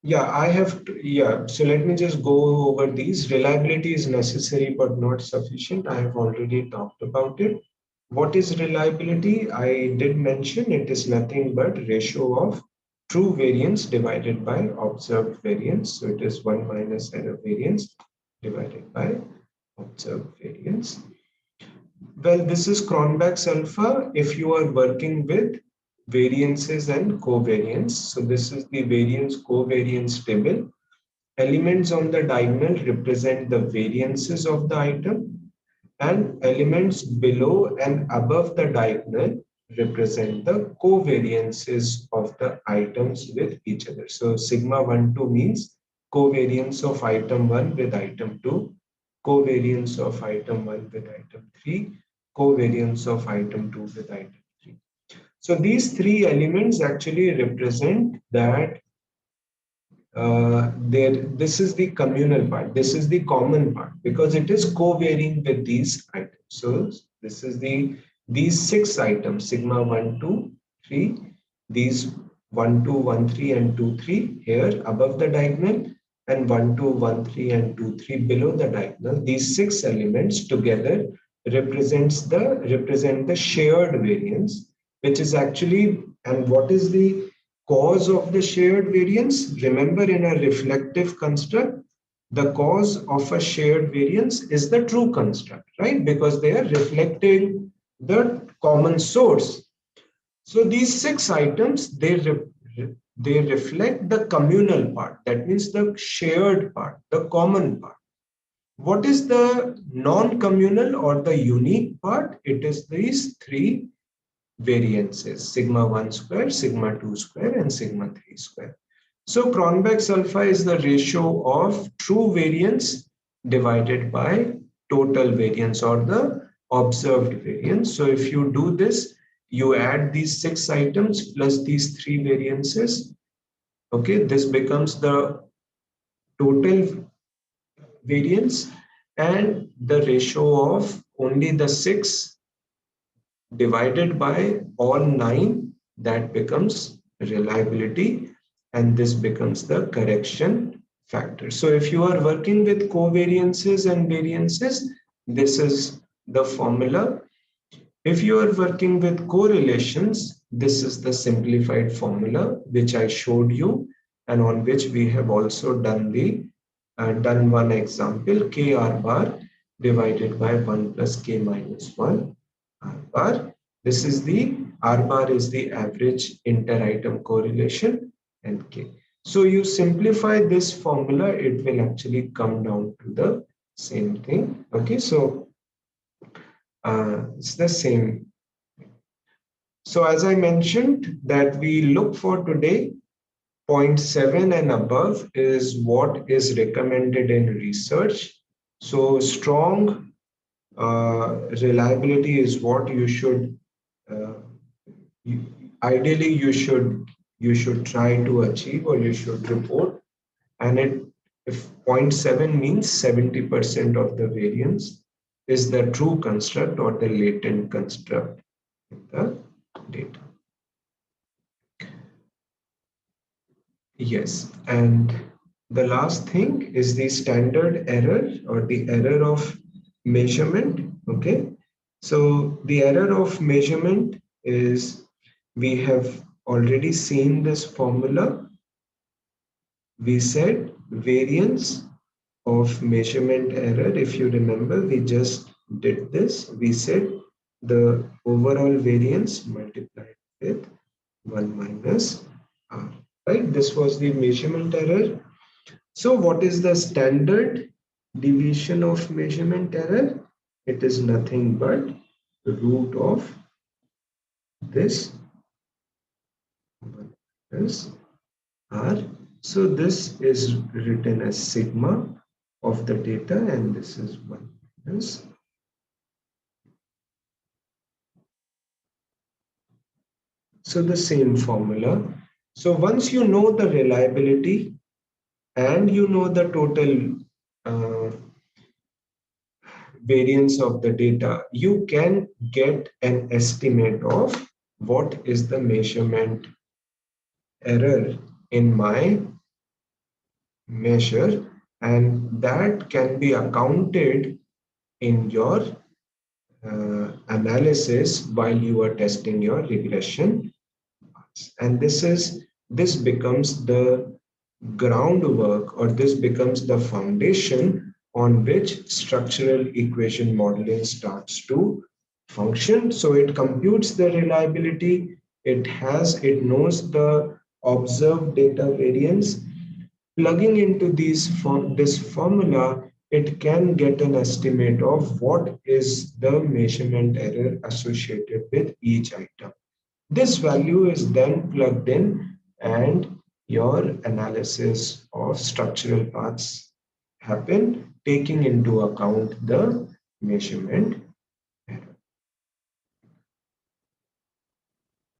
Yeah, I have to, yeah. So let me just go over these. Reliability is necessary but not sufficient. I have already talked about it. What is reliability? I did mention it is nothing but ratio of true variance divided by observed variance. So it is 1 minus error variance divided by observed variance. Well, this is Cronbach's alpha if you are working with variances and covariance. So this is the variance covariance table. Elements on the diagonal represent the variances of the item, and elements below and above the diagonal represent the covariances of the items with each other. So sigma 1, 2 means covariance of item 1 with item 2, covariance of item 1 with item 3, covariance of item 2 with item 3. So these three elements actually represent that this is the communal part, this is the common part, because it is co-varying with these items. So this is these six items, sigma 1 2 3, these 1 2 1 3 and 2 3 here above the diagonal, and 1 2 1 3 and 2 3 below the diagonal. These six elements together represent the shared variance, which is actually, and what is the cause of the shared variance? Remember, in a reflective construct, the cause of a shared variance is the true construct, right? Because they are reflecting the common source. So these six items, they reflect the communal part. That means the shared part, the common part. What is the non-communal or the unique part? It is these three variances, sigma 1 square, sigma 2 square, and sigma 3 square. So Cronbach's alpha is the ratio of true variance divided by total variance or the observed variance. So if you do this, you add these six items plus these three variances. Okay, this becomes the total variance, and the ratio of only the six divided by all nine, that becomes reliability, and this becomes the correction factor. So if you are working with covariances and variances, this is the formula. If you are working with correlations, this is the simplified formula which I showed you, and on which we have also done one example, k r bar divided by 1 plus k minus 1 R bar. This is the R bar is the average inter-item correlation, and K. So you simplify this formula, it will actually come down to the same thing. Okay, so it's the same. So as I mentioned that we look for today, 0.7 and above is what is recommended in research. So strong reliability is what you should uh, you, ideally you should try to achieve, or you should report. And if 0.7 means 70% of the variance is the true construct or the latent construct in the data. Yes, and the last thing is the standard error or the error of measurement. Okay, so the error of measurement is, we have already seen this formula. We said variance of measurement error. If you remember, we just did this. We said the overall variance multiplied with 1 minus r, right? This was the measurement error. So what is the standard deviation of measurement error? It is nothing but root of this 1 minus r. So this is written as sigma of the data, and this is 1 minus. So the same formula. So once you know the reliability and you know the total variance of the data, you can get an estimate of what is the measurement error in my measure, and that can be accounted in your analysis while you are testing your regression. And this becomes the groundwork, or this becomes the foundation on which structural equation modeling starts to function. So it computes the reliability, it knows the observed data variance. Plugging into this formula, it can get an estimate of what is the measurement error associated with each item. This value is then plugged in, and your analysis of structural paths happen, taking into account the measurement